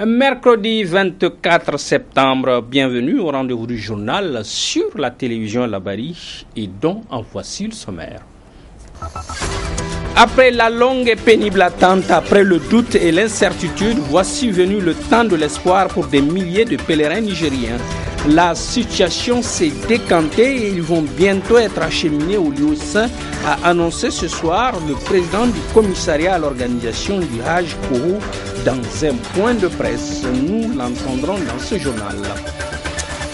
Mercredi 24 septembre, bienvenue au rendez-vous du journal sur la télévision Labari et dont en voici le sommaire. Après la longue et pénible attente, après le doute et l'incertitude, voici venu le temps de l'espoir pour des milliers de pèlerins nigériens. La situation s'est décantée et ils vont bientôt être acheminés au lieu saint, a annoncé ce soir le président du commissariat à l'organisation du Hajj Kourou dans un point de presse. Nous l'entendrons dans ce journal.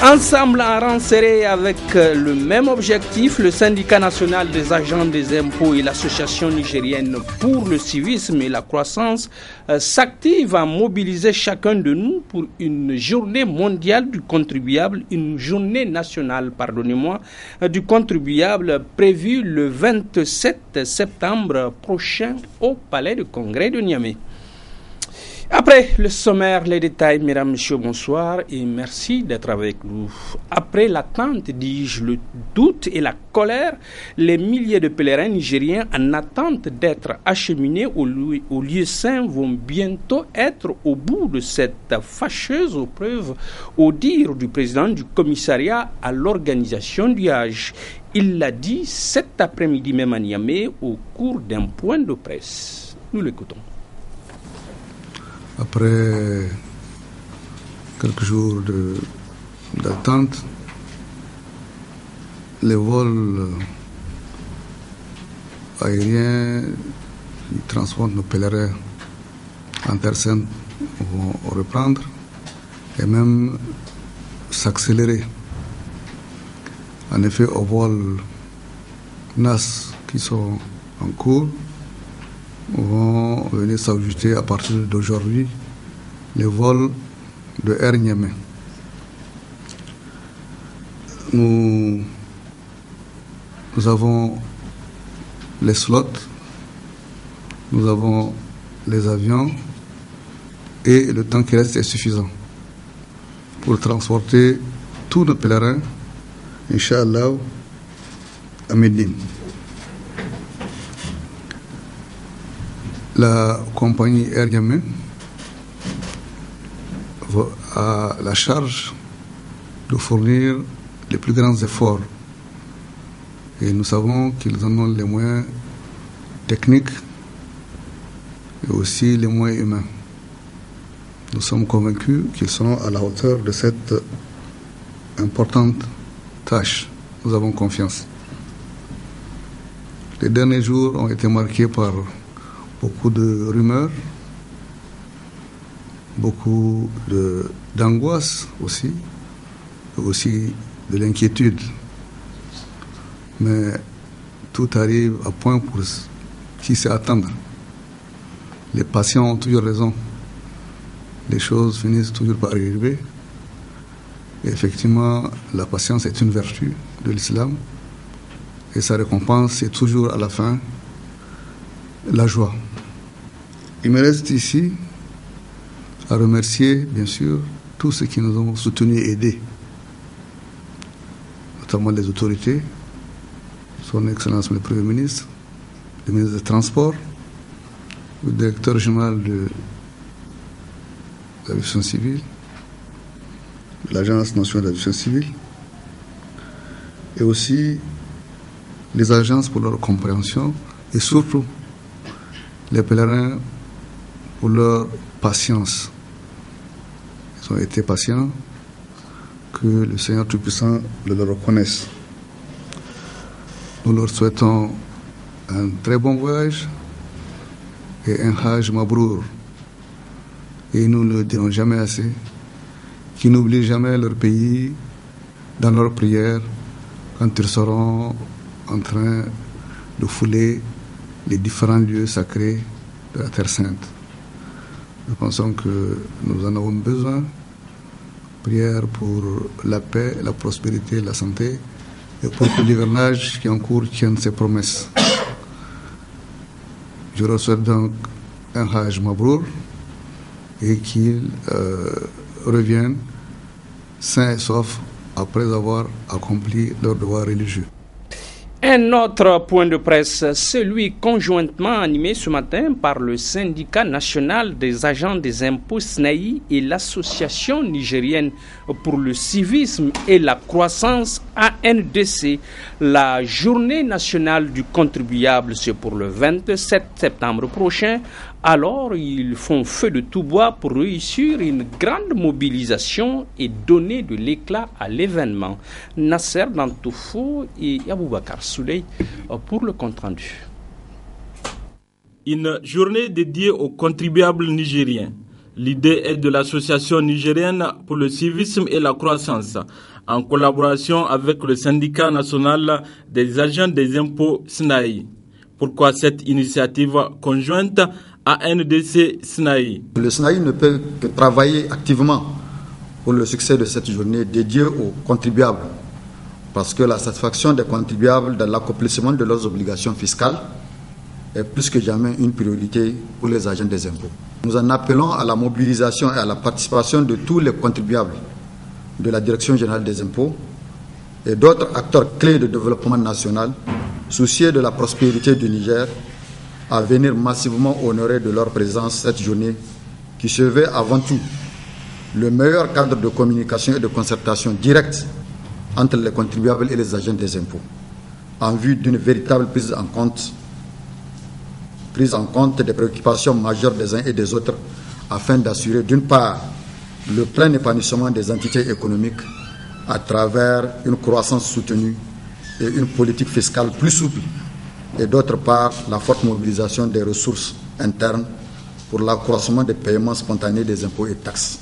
Ensemble en rang serré avec le même objectif, le syndicat national des agents des impôts et l'association nigérienne pour le civisme et la croissance s'activent à mobiliser chacun de nous pour une journée mondiale du contribuable, une journée nationale, du contribuable prévue le 27 septembre prochain au Palais du Congrès de Niamey. Après le sommaire, les détails, mesdames, messieurs, bonsoir et merci d'être avec nous. Après l'attente, dis-je, le doute et la colère, les milliers de pèlerins nigériens en attente d'être acheminés au lieu saint vont bientôt être au bout de cette fâcheuse épreuve, au dire du président du commissariat à l'organisation du Hajj. Il l'a dit cet après-midi même à Niamey au cours d'un point de presse. Nous l'écoutons. Après quelques jours d'attente, les vols aériens qui transportent nos pèlerins en Terre Sainte vont reprendre et même s'accélérer. En effet, aux vols NAS qui sont en cours, vont venir s'ajouter à partir d'aujourd'hui les vols de Air Niamey. Nous avons les slots, nous avons les avions et le temps qui reste est suffisant pour transporter tous nos pèlerins, Inch'Allah, à Médine. La compagnie Air Niamey a la charge de fournir les plus grands efforts. Et nous savons qu'ils en ont les moyens techniques et aussi les moyens humains. Nous sommes convaincus qu'ils seront à la hauteur de cette importante tâche. Nous avons confiance. Les derniers jours ont été marqués par beaucoup de rumeurs, beaucoup d'angoisse aussi, et aussi de l'inquiétude. Mais tout arrive à point pour qui sait attendre. Les patients ont toujours raison. Les choses finissent toujours par arriver. Et effectivement, la patience est une vertu de l'islam. Et sa récompense, c'est toujours à la fin la joie. Il me reste ici à remercier, bien sûr, tous ceux qui nous ont soutenus et aidés, notamment les autorités, son Excellence le Premier ministre, le ministre des Transports, le directeur général de l'aviation civile, l'Agence nationale d'aviation civile, et aussi les agences pour leur compréhension, et surtout les pèlerins pour leur patience. Ils ont été patients, que le Seigneur Tout-Puissant le leur reconnaisse. Nous leur souhaitons un très bon voyage et un Hajj Mabrour. Et nous ne le dirons jamais assez, qu'ils n'oublient jamais leur pays dans leurs prières quand ils seront en train de fouler les différents lieux sacrés de la Terre Sainte. Nous pensons que nous en avons besoin. Prière pour la paix, la prospérité, la santé, et pour que l'hivernage qui est en cours tienne ses promesses. Je leur souhaite donc un Hajj Mabrour et qu'ils reviennent sains et saufs après avoir accompli leur devoir religieux. Un autre point de presse, celui conjointement animé ce matin par le syndicat national des agents des impôts SNAI et l'association nigérienne pour le civisme et la croissance ANDC. La journée nationale du contribuable, c'est pour le 27 septembre prochain. Alors, ils font feu de tout bois pour réussir une grande mobilisation et donner de l'éclat à l'événement. Nasser Dantoufo et Aboubakar Souley pour le compte-rendu. Une journée dédiée aux contribuables nigériens. L'idée est de l'association nigérienne pour le civisme et la croissance, en collaboration avec le syndicat national des agents des impôts SNAI. Pourquoi cette initiative conjointe ANDC-SNAI? Le SNAI ne peut que travailler activement pour le succès de cette journée dédiée aux contribuables, parce que la satisfaction des contribuables dans l'accomplissement de leurs obligations fiscales est plus que jamais une priorité pour les agents des impôts. Nous en appelons à la mobilisation et à la participation de tous les contribuables de la Direction générale des impôts et d'autres acteurs clés de développement national, soucieux de la prospérité du Niger, à venir massivement honorer de leur présence cette journée qui se veut avant tout le meilleur cadre de communication et de concertation directe entre les contribuables et les agents des impôts, en vue d'une véritable prise en compte des préoccupations majeures des uns et des autres, afin d'assurer d'une part le plein épanouissement des entités économiques à travers une croissance soutenue et une politique fiscale plus souple, et d'autre part la forte mobilisation des ressources internes pour l'accroissement des paiements spontanés des impôts et taxes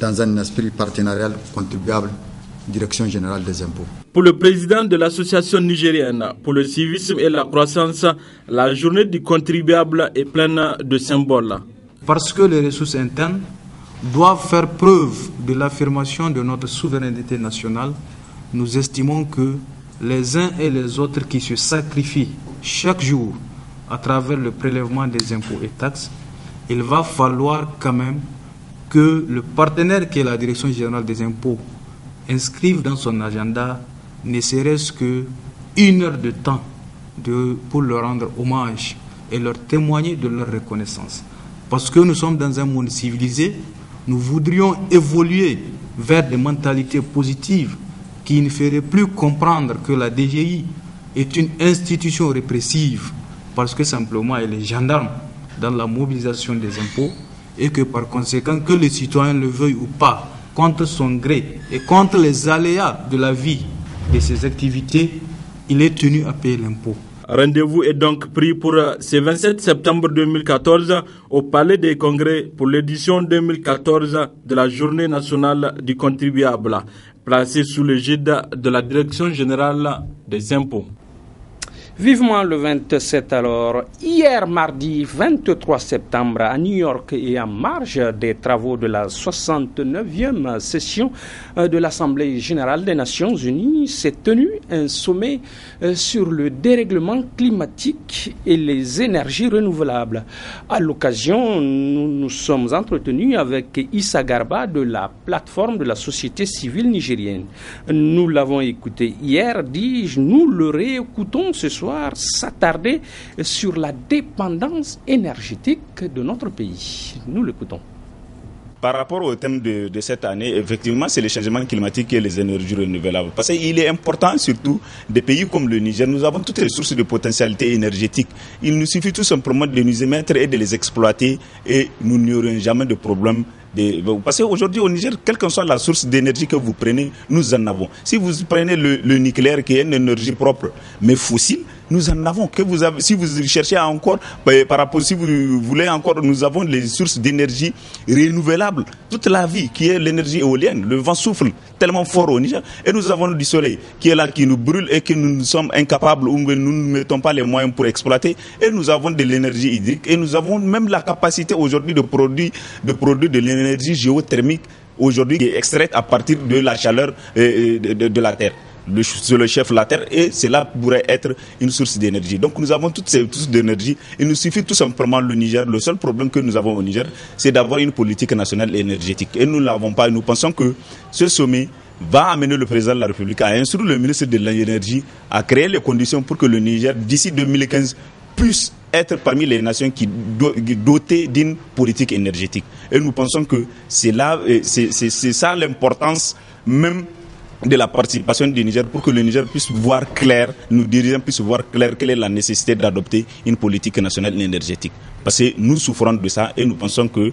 dans un esprit partenarial contribuable, Direction générale des impôts. Pour le président de l'association nigérienne pour le civisme et la croissance, la journée du contribuable est pleine de symboles. Parce que les ressources internes doivent faire preuve de l'affirmation de notre souveraineté nationale, nous estimons que les uns et les autres qui se sacrifient chaque jour à travers le prélèvement des impôts et taxes, il va falloir quand même que le partenaire qui est la Direction générale des impôts inscrive dans son agenda ne serait-ce qu'une heure de temps pour leur rendre hommage et leur témoigner de leur reconnaissance. Parce que nous sommes dans un monde civilisé, nous voudrions évoluer vers des mentalités positives qui ne feraient plus comprendre que la DGI est une institution répressive parce que simplement elle est gendarme dans la mobilisation des impôts et que par conséquent, que les citoyens le veuillent ou pas, contre son gré et contre les aléas de la vie de ses activités, il est tenu à payer l'impôt. Rendez-vous est donc pris pour ce 27 septembre 2014 au Palais des Congrès pour l'édition 2014 de la Journée nationale du contribuable, placée sous l'égide de la Direction générale des impôts. Vivement le 27 alors. Hier mardi 23 septembre à New York et en marge des travaux de la 69e session de l'Assemblée générale des Nations Unies s'est tenu un sommet sur le dérèglement climatique et les énergies renouvelables. À l'occasion, nous nous sommes entretenus avec Issa Garba de la plateforme de la société civile nigérienne. Nous l'avons écouté hier, dis-je, nous le réécoutons ce soir s'attarder sur la dépendance énergétique de notre pays. Nous l'écoutons. Par rapport au thème de cette année, effectivement, c'est le changement climatique et les énergies renouvelables. Parce qu'il est important, surtout, des pays comme le Niger, nous avons toutes les sources de potentialité énergétique. Il nous suffit tout simplement de nous y mettre et de les exploiter et nous n'aurons jamais de problème. Parce qu'aujourd'hui au Niger, quelle que soit la source d'énergie que vous prenez, nous en avons. Si vous prenez le nucléaire qui est une énergie propre, mais fossile, nous en avons. Si vous cherchez encore, par rapport, si vous voulez encore, nous avons les sources d'énergie renouvelables. Toute la vie qui est l'énergie éolienne, le vent souffle tellement fort au Niger. Et nous avons du soleil qui est là, qui nous brûle et que nous sommes incapables ou nous ne mettons pas les moyens pour exploiter. Et nous avons de l'énergie hydrique et nous avons même la capacité aujourd'hui de produire de l'énergie géothermique aujourd'hui qui est extraite à partir de la chaleur de la terre. C'est le chef la terre et cela pourrait être une source d'énergie. Donc nous avons toutes ces sources d'énergie. Il nous suffit tout simplement le Niger. Le seul problème que nous avons au Niger, c'est d'avoir une politique nationale énergétique. Et nous ne l'avons pas. Nous pensons que ce sommet va amener le président de la République à instruire le ministre de l'énergie à créer les conditions pour que le Niger, d'ici 2015, puisse être parmi les nations qui dotées d'une politique énergétique. Et nous pensons que c'est ça l'importance même de la participation du Niger, pour que le Niger puisse voir clair, nous dirigeants puissent voir clair quelle est la nécessité d'adopter une politique nationale énergétique. Parce que nous souffrons de ça et nous pensons que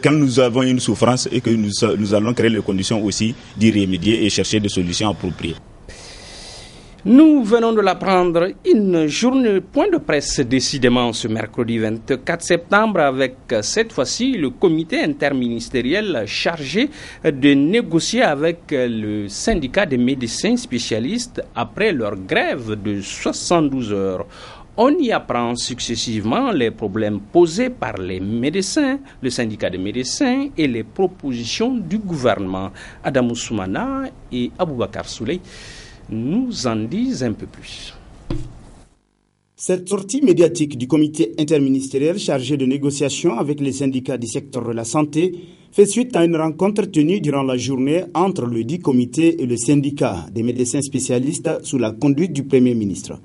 quand nous avons une souffrance et que nous allons créer les conditions aussi d'y remédier et chercher des solutions appropriées. Nous venons de l'apprendre, une journée point de presse décidément ce mercredi 24 septembre avec cette fois-ci le comité interministériel chargé de négocier avec le syndicat des médecins spécialistes après leur grève de 72 heures. On y apprend successivement les problèmes posés par les médecins, le syndicat des médecins et les propositions du gouvernement. Adamou Soumana et Aboubakar Souley nous en disent un peu plus. Cette sortie médiatique du comité interministériel chargé de négociation avec les syndicats du secteur de la santé fait suite à une rencontre tenue durant la journée entre le dit comité et le syndicat des médecins spécialistes sous la conduite du Premier ministre.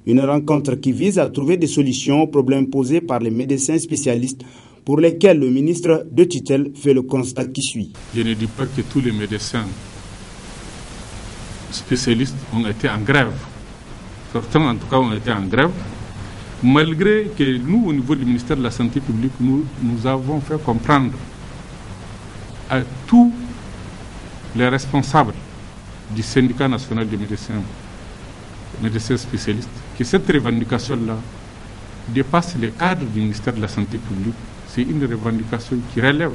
Une rencontre qui vise à trouver des solutions aux problèmes posés par les médecins spécialistes pour lesquels le ministre de tutelle fait le constat qui suit. Je ne dis pas que tous les médecins spécialistes ont été en grève. Certains, en tout cas, ont été en grève. Malgré que nous, au niveau du ministère de la Santé publique, nous avons fait comprendre à tous les responsables du syndicat national des médecins spécialistes, que cette revendication-là dépasse le cadre du ministère de la Santé publique. C'est une revendication qui relève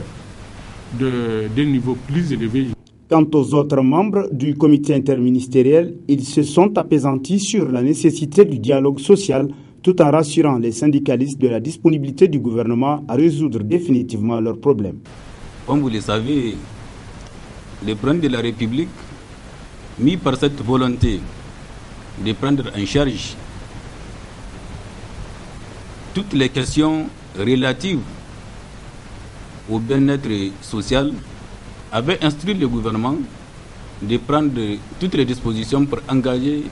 d'un niveau plus élevé. Quant aux autres membres du comité interministériel, ils se sont apaisantis sur la nécessité du dialogue social tout en rassurant les syndicalistes de la disponibilité du gouvernement à résoudre définitivement leurs problèmes. Comme vous le savez, le président de la République, mis par cette volonté de prendre en charge toutes les questions relatives au bien-être social, avait instruit le gouvernement de prendre toutes les dispositions pour engager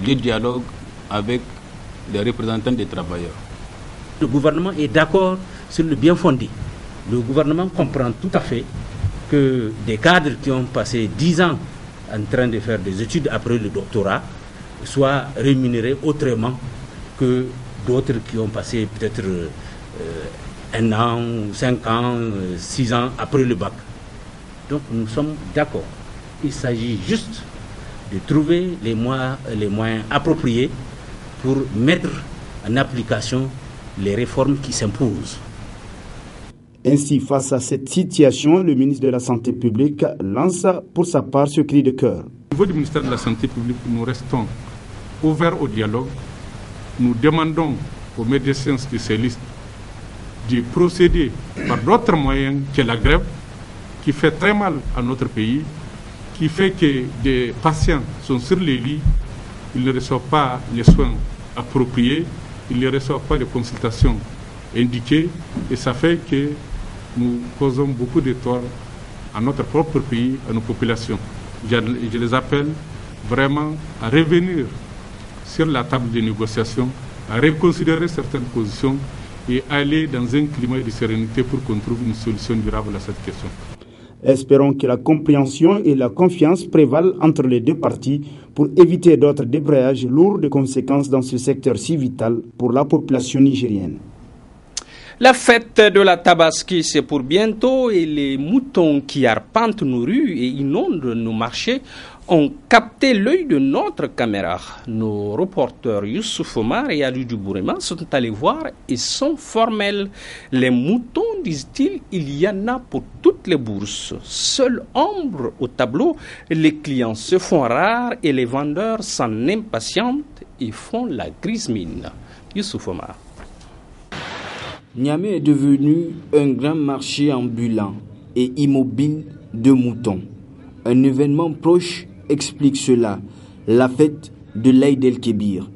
le dialogue avec les représentants des travailleurs. Le gouvernement est d'accord sur le bien fondé. Le gouvernement comprend tout à fait que des cadres qui ont passé 10 ans en train de faire des études après le doctorat soient rémunérés autrement que d'autres qui ont passé peut-être 1 an, 5 ans, 6 ans après le bac. Donc nous sommes d'accord. Il s'agit juste de trouver les moyens appropriés pour mettre en application les réformes qui s'imposent. Ainsi, face à cette situation, le ministre de la Santé publique lance pour sa part ce cri de cœur. Au niveau du ministère de la Santé publique, nous restons ouverts au dialogue. Nous demandons aux médecins spécialistes de procéder par d'autres moyens que la grève, qui fait très mal à notre pays, qui fait que des patients sont sur les lits, ils ne reçoivent pas les soins appropriés, ils ne reçoivent pas les consultations indiquées, et ça fait que nous causons beaucoup de tort à notre propre pays, à nos populations. Je les appelle vraiment à revenir sur la table de négociation, à reconsidérer certaines positions et aller dans un climat de sérénité pour qu'on trouve une solution durable à cette question. Espérons que la compréhension et la confiance prévalent entre les deux parties pour éviter d'autres débrayages lourds de conséquences dans ce secteur si vital pour la population nigérienne. La fête de la Tabaski, c'est pour bientôt et les moutons qui arpentent nos rues et inondent nos marchés ont capté l'œil de notre caméra. Nos reporters Youssouf Omar et Ali Dubourema sont allés voir et sont formels. Les moutons, disent-ils, il y en a pour toutes les bourses. Seule ombre au tableau, les clients se font rares et les vendeurs s'en impatientent et font la grise mine. Youssouf Omar. Niamey est devenu un grand marché ambulant et immobile de moutons. Un événement proche explique cela, la fête de l'Aïd el-Kébir.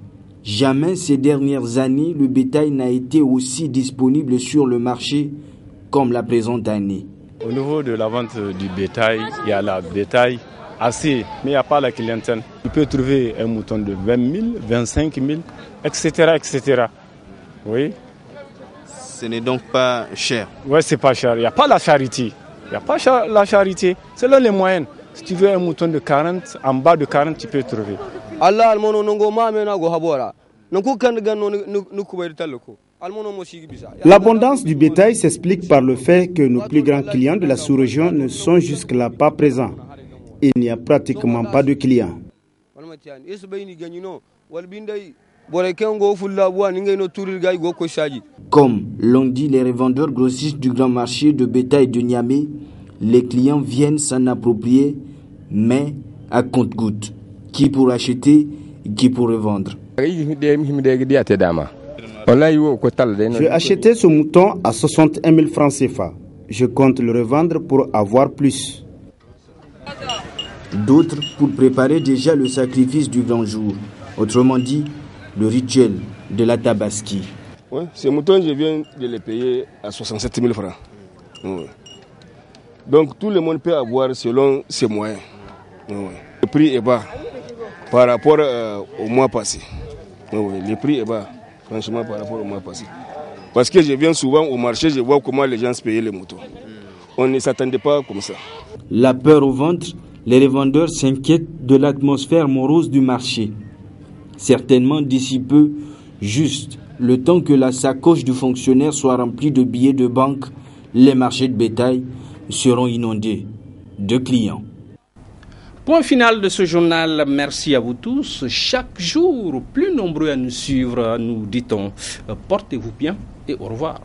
Jamais ces dernières années, le bétail n'a été aussi disponible sur le marché comme la présente année. Au niveau de la vente du bétail, il y a la bétail assez, mais il n'y a pas la clientèle. Tu peux trouver un mouton de 20 000, 25 000, etc. etc. Oui. Ce n'est donc pas cher. Oui, c'est pas cher. Il n'y a pas la charité. Il n'y a pas la charité. C'est là les moyennes. Si tu veux un mouton de 40, en bas de 40, tu peux trouver. L'abondance du bétail s'explique par le fait que nos plus grands clients de la sous-région ne sont jusque-là pas présents. Il n'y a pratiquement pas de clients. Comme l'ont dit les revendeurs grossistes du grand marché de bétail de Niamey, les clients viennent s'en approprier, mais à compte-gouttes. Qui pour acheter, qui pour revendre. J'ai acheté ce mouton à 61 000 francs CFA. Je compte le revendre pour avoir plus. D'autres pour préparer déjà le sacrifice du grand jour. Autrement dit, le rituel de la tabaski. Oui, ces moutons, je viens de les payer à 67 000 francs. Oui. Donc tout le monde peut avoir selon ses moyens. Oui. Le prix est bas par rapport au mois passé. Oui. Le prix est bas, franchement, par rapport au mois passé. Parce que je viens souvent au marché, je vois comment les gens se payaient les moutons. On ne s'attendait pas comme ça. La peur au ventre, les revendeurs s'inquiètent de l'atmosphère morose du marché. Certainement d'ici peu, juste le temps que la sacoche du fonctionnaire soit remplie de billets de banque, les marchés de bétail seront inondés de clients. Point final de ce journal. Merci à vous tous. Chaque jour, plus nombreux à nous suivre, nous dit-on. Portez-vous bien et au revoir.